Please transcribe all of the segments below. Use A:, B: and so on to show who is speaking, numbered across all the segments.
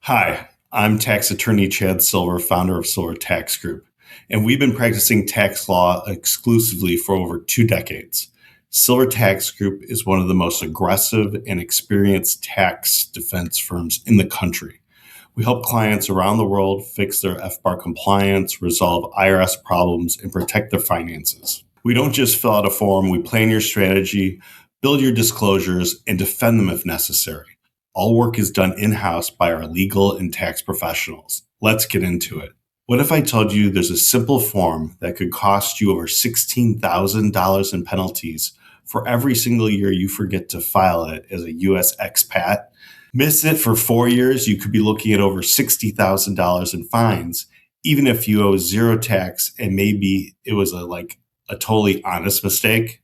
A: Hi, I'm tax attorney Chad Silver, founder of Silver Tax Group, and we've been practicing tax law exclusively for over 2 decades. Silver Tax Group is one of the most aggressive and experienced tax defense firms in the country. We help clients around the world fix their FBAR compliance, resolve IRS problems, and protect their finances. We don't just fill out a form, we plan your strategy, build your disclosures, and defend them if necessary. All work is done in-house by our legal and tax professionals. Let's get into it. What if I told you there's a simple form that could cost you over $16,000 in penalties for every single year you forget to file it as a U.S. expat? Miss it for 4 years, you could be looking at over $60,000 in fines, even if you owe zero tax and maybe it was a totally honest mistake.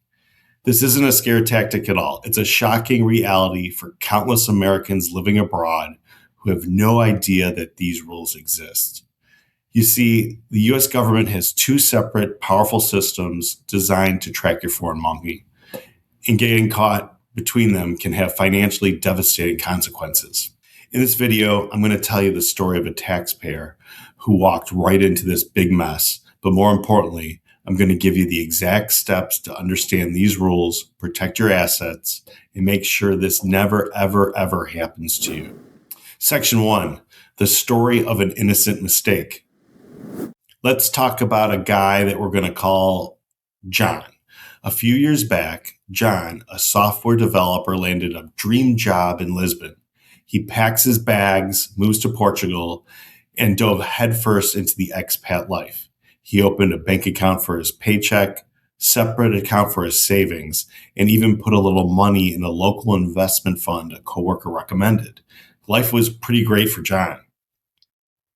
A: This isn't a scare tactic at all. It's a shocking reality for countless Americans living abroad who have no idea that these rules exist. You see, the U.S. government has two separate, powerful systems designed to track your foreign money, and getting caught between them can have financially devastating consequences. In this video, I'm going to tell you the story of a taxpayer who walked right into this big mess, but more importantly, I'm going to give you the exact steps to understand these rules, protect your assets, and make sure this never, ever, ever happens to you. Section 1, the story of an innocent mistake. Let's talk about a guy that we're going to call John. A few years back, John, a software developer, landed a dream job in Lisbon. He packs his bags, moves to Portugal, and dove headfirst into the expat life. He opened a bank account for his paycheck, separate account for his savings, and even put a little money in a local investment fund a coworker recommended. Life was pretty great for John.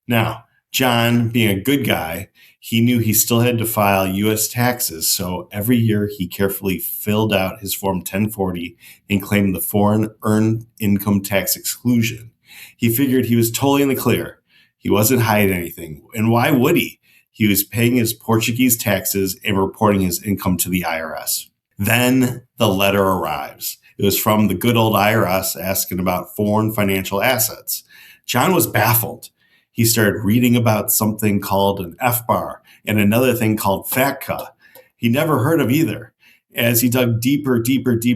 A: Now, John, being a good guy, he knew he still had to file U.S. taxes, so every year he carefully filled out his Form 1040 and claimed the foreign earned income tax exclusion. He figured he was totally in the clear. He wasn't hiding anything, and why would he? He was paying his Portuguese taxes and reporting his income to the IRS. Then the letter arrives. It was from the good old IRS asking about foreign financial assets. John was baffled. He started reading about something called an FBAR and another thing called FATCA. He never heard of either. As he dug deeper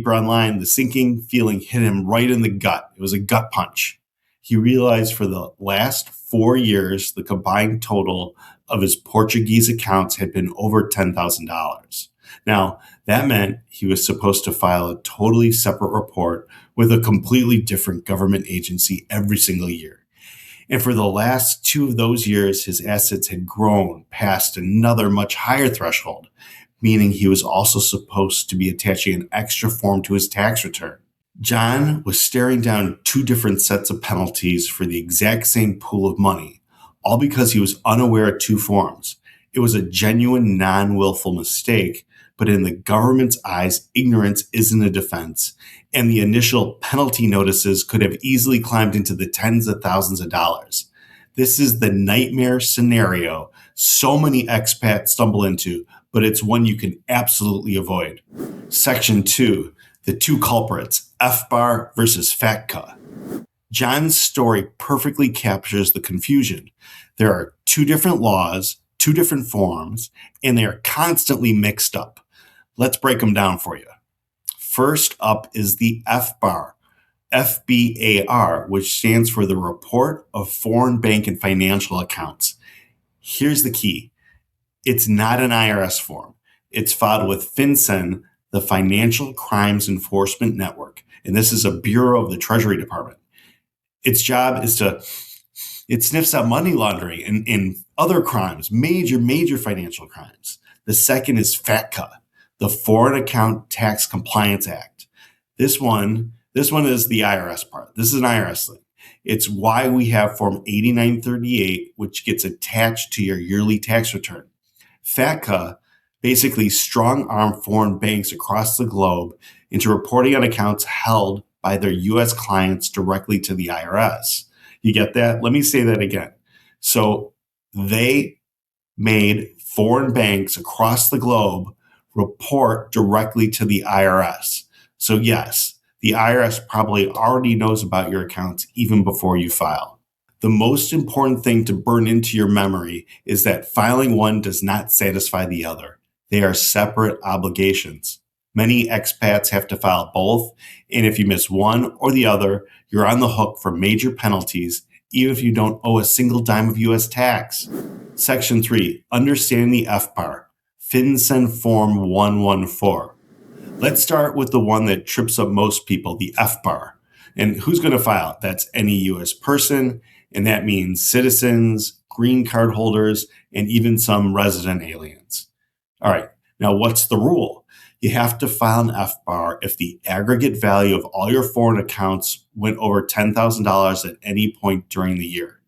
A: online, the sinking feeling hit him right in the gut. It was a gut punch. He realized for the last 4 years, the combined total of his Portuguese accounts had been over $10,000. Now, that meant he was supposed to file a totally separate report with a completely different government agency every single year. And for the last 2 of those years, his assets had grown past another much higher threshold, meaning he was also supposed to be attaching an extra form to his tax return. John was staring down 2 different sets of penalties for the exact same pool of money, all because he was unaware of 2 forms. It was a genuine non-willful mistake, but in the government's eyes, ignorance isn't a defense, and the initial penalty notices could have easily climbed into the tens of thousands of dollars. This is the nightmare scenario so many expats stumble into, but it's one you can absolutely avoid. Section 2, the 2 culprits, FBAR versus FATCA. John's story perfectly captures the confusion. There are 2 different laws, 2 different forms, and they are constantly mixed up. Let's break them down for you. First up is the FBAR, FBAR, which stands for the Report of Foreign Bank and Financial Accounts. Here's the key. It's not an IRS form. It's filed with FinCEN, the Financial Crimes Enforcement Network, and this is a bureau of the Treasury Department. Its job is it sniffs out money laundering and other crimes, major financial crimes. The second is FATCA, the Foreign Account Tax Compliance Act. This one is the IRS part. This is an IRS thing. It's why we have Form 8938, which gets attached to your yearly tax return. FATCA basically strong-arm foreign banks across the globe into reporting on accounts held by their U.S. clients directly to the IRS. You get that? Let me say that again. So they made foreign banks across the globe report directly to the IRS. So yes, the IRS probably already knows about your accounts even before you file. The most important thing to burn into your memory is that filing one does not satisfy the other. They are separate obligations. Many expats have to file both, and if you miss one or the other, you're on the hook for major penalties, even if you don't owe a single dime of U.S. tax. Section 3, Understanding the FBAR, FinCEN Form 114. Let's start with the one that trips up most people, the FBAR. And who's going to file? That's any U.S. person, and that means citizens, green card holders, and even some resident aliens. All right, now what's the rule? You have to file an FBAR if the aggregate value of all your foreign accounts went over $10,000 at any point during the year.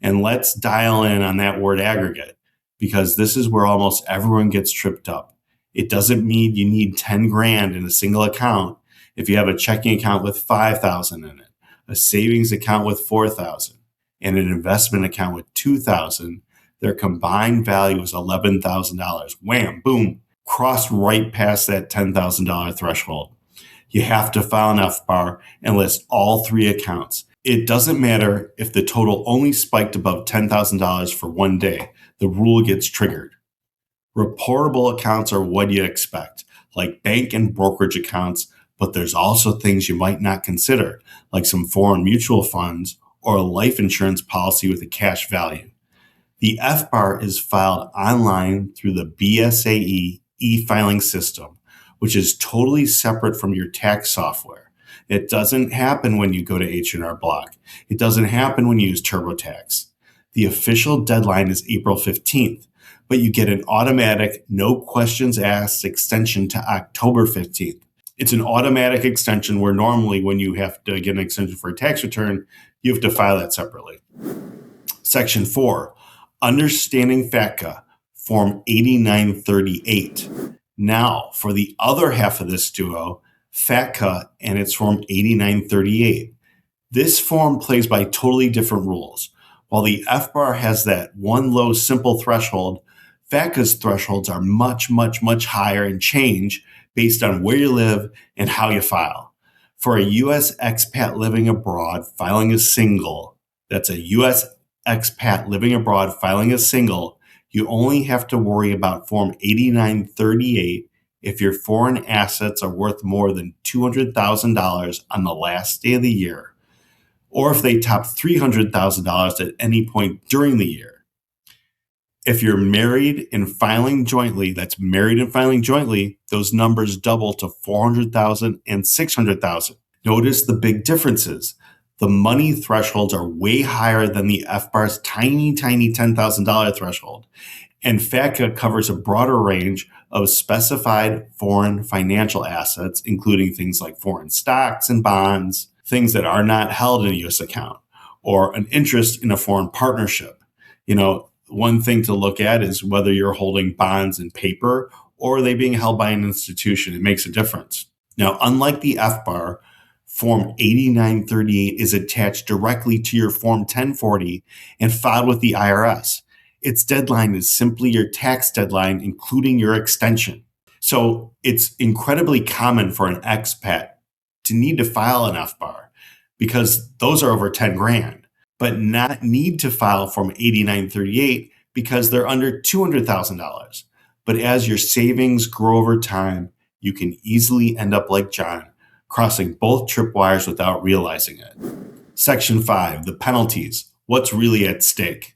A: And let's dial in on that word aggregate, because this is where almost everyone gets tripped up. It doesn't mean you need 10 grand in a single account if you have a checking account with 5,000 in it, a savings account with 4,000, and an investment account with 2,000. Their combined value is $11,000. Wham, boom, crossed right past that $10,000 threshold. You have to file an FBAR and list all three accounts. It doesn't matter if the total only spiked above $10,000 for one day. The rule gets triggered. Reportable accounts are what you expect, like bank and brokerage accounts, but there's also things you might not consider, like some foreign mutual funds or a life insurance policy with a cash value. The FBAR is filed online through the BSAE e-filing system, which is totally separate from your tax software. It doesn't happen when you go to H&R Block. It doesn't happen when you use TurboTax. The official deadline is April 15th, but you get an automatic, no questions asked extension to October 15th. It's an automatic extension where normally when you have to get an extension for a tax return, you have to file that separately. Section 4, Understanding FATCA, Form 8938. Now, for the other half of this duo, FATCA and its Form 8938. This form plays by totally different rules. While the FBAR has that one low simple threshold, FATCA's thresholds are much, much, much higher and change based on where you live and how you file. For a U.S. expat living abroad filing a single, that's a U.S. expat living abroad filing a single, you only have to worry about Form 8938 if your foreign assets are worth more than $200,000 on the last day of the year, or if they top $300,000 at any point during the year. If you're married and filing jointly, that's married and filing jointly, those numbers double to 400,000 and 600,000. Notice the big differences. The money thresholds are way higher than the FBAR's tiny, tiny $10,000 threshold. And FATCA covers a broader range of specified foreign financial assets, including things like foreign stocks and bonds, things that are not held in a U.S. account, or an interest in a foreign partnership. One thing to look at is whether you're holding bonds in paper or are they being held by an institution. It makes a difference. Now, unlike the FBAR, Form 8938 is attached directly to your Form 1040 and filed with the IRS. Its deadline is simply your tax deadline, including your extension. So it's incredibly common for an expat to need to file an FBAR because those are over 10 grand. But not need to file Form 8938 because they're under $200,000. But as your savings grow over time, you can easily end up like John, crossing both tripwires without realizing it. Section 5, the penalties. What's really at stake?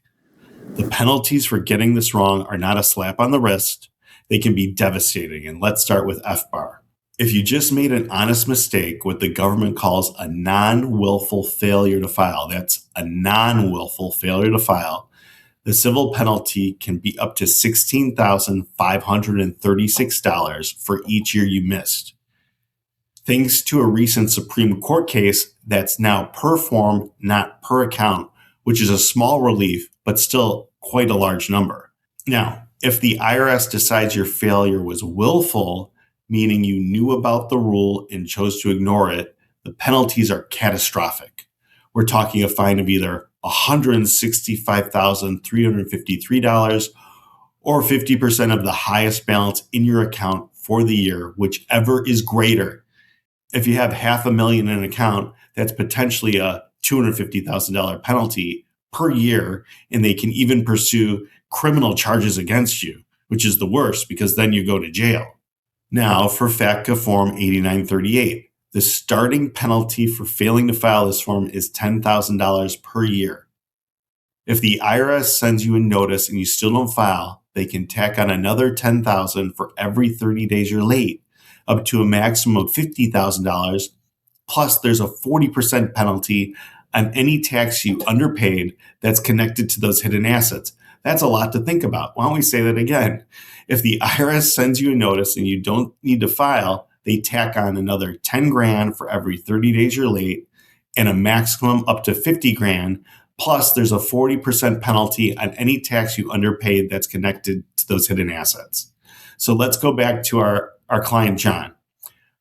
A: The penalties for getting this wrong are not a slap on the wrist. They can be devastating, and let's start with FBAR. If you just made an honest mistake, what the government calls a non-willful failure to file, that's a non-willful failure to file, the civil penalty can be up to $16,536 for each year you missed. Thanks to a recent Supreme Court case that's now per form, not per account, which is a small relief, but still quite a large number. Now, if the IRS decides your failure was willful, meaning you knew about the rule and chose to ignore it, the penalties are catastrophic. We're talking a fine of either $165,353 or 50% of the highest balance in your account for the year, whichever is greater. If you have $500,000 in an account, that's potentially a $250,000 penalty per year, and they can even pursue criminal charges against you, which is the worst because then you go to jail. Now for FATCA Form 8938. The starting penalty for failing to file this form is $10,000 per year. If the IRS sends you a notice and you still don't file, they can tack on another $10,000 for every 30 days you're late, up to a maximum of $50,000. Plus, there's a 40% penalty on any tax you underpaid that's connected to those hidden assets. That's a lot to think about. Why don't we say that again? If the IRS sends you a notice and you don't need to file, they tack on another 10 grand for every 30 days you're late and a maximum up to 50 grand. Plus, there's a 40% penalty on any tax you underpaid that's connected to those hidden assets. So let's go back to our client, John.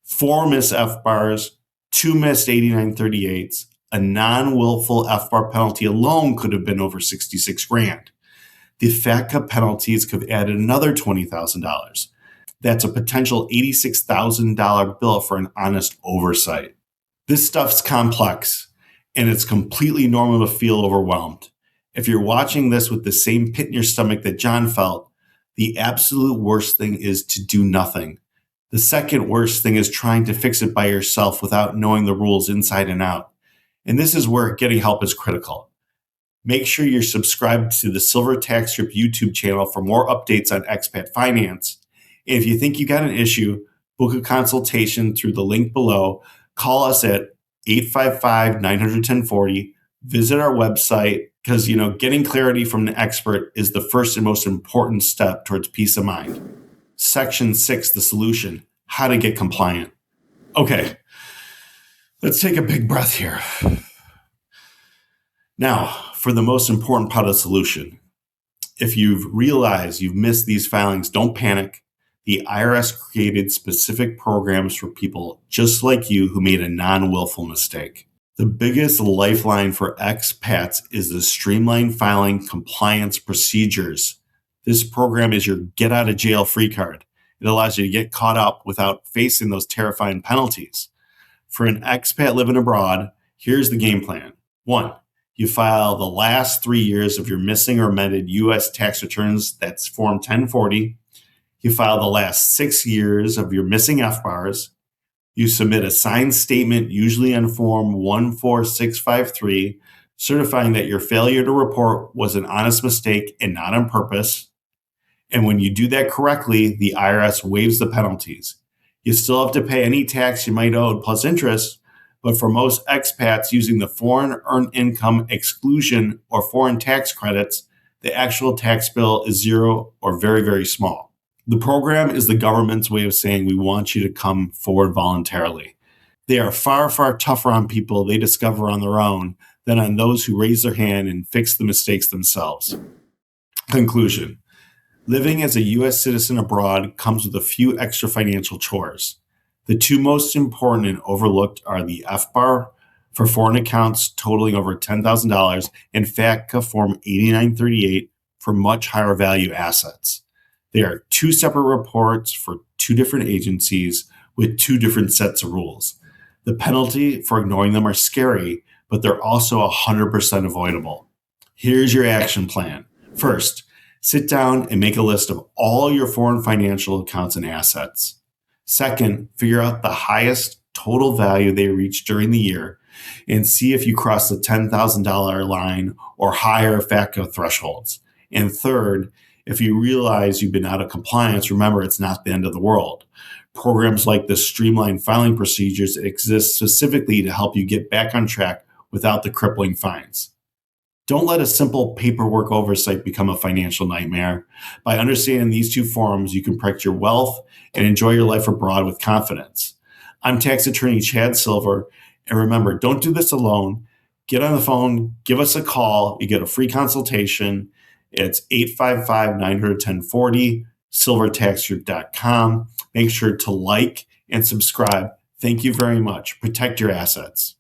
A: 4 missed FBARs, 2 missed 8938s, a non-willful FBAR penalty alone could have been over 66 grand. The FATCA penalties could have added another $20,000. That's a potential $86,000 bill for an honest oversight. This stuff's complex, and it's completely normal to feel overwhelmed. If you're watching this with the same pit in your stomach that John felt, the absolute worst thing is to do nothing. The second worst thing is trying to fix it by yourself without knowing the rules inside and out. And this is where getting help is critical. Make sure you're subscribed to the Silver Tax Group YouTube channel for more updates on expat finance. And if you think you got an issue, book a consultation through the link below. Call us at 855-900-1040. Visit our website because, getting clarity from an expert is the first and most important step towards peace of mind. Section 6, the solution, how to get compliant. Okay, let's take a big breath here. Now, for the most important part of the solution. If you've realized you've missed these filings, don't panic. The IRS created specific programs for people just like you who made a non-willful mistake. The biggest lifeline for expats is the streamlined filing compliance procedures. This program is your get out of jail free card. It allows you to get caught up without facing those terrifying penalties. For an expat living abroad, here's the game plan. 1, you file the last 3 years of your missing or amended U.S. tax returns. That's Form 1040. You file the last 6 years of your missing FBARs. You submit a signed statement, usually on Form 14653, certifying that your failure to report was an honest mistake and not on purpose. And when you do that correctly, the IRS waives the penalties. You still have to pay any tax you might owe plus interest, but for most expats using the foreign earned income exclusion or foreign tax credits, the actual tax bill is zero or very, very small. The program is the government's way of saying we want you to come forward voluntarily. They are far, far tougher on people they discover on their own than on those who raise their hand and fix the mistakes themselves. Conclusion. Living as a U.S. citizen abroad comes with a few extra financial chores. The 2 most important and overlooked are the FBAR for foreign accounts totaling over $10,000 and FATCA Form 8938 for much higher value assets. They are 2 separate reports for 2 different agencies with 2 different sets of rules. The penalty for ignoring them are scary, but they're also 100% avoidable. Here's your action plan. First, sit down and make a list of all your foreign financial accounts and assets. Second, figure out the highest total value they reach during the year and see if you cross the $10,000 line or higher FATCA thresholds. And third, if you realize you've been out of compliance, remember it's not the end of the world. Programs like the streamlined filing procedures exist specifically to help you get back on track without the crippling fines. Don't let a simple paperwork oversight become a financial nightmare. By understanding these 2 forms, you can protect your wealth and enjoy your life abroad with confidence. I'm tax attorney Chad Silver, and remember, don't do this alone. Get on the phone, give us a call. You get a free consultation. It's 855-900-1040, silvertaxgroup.com. Make sure to like and subscribe. Thank you very much. Protect your assets.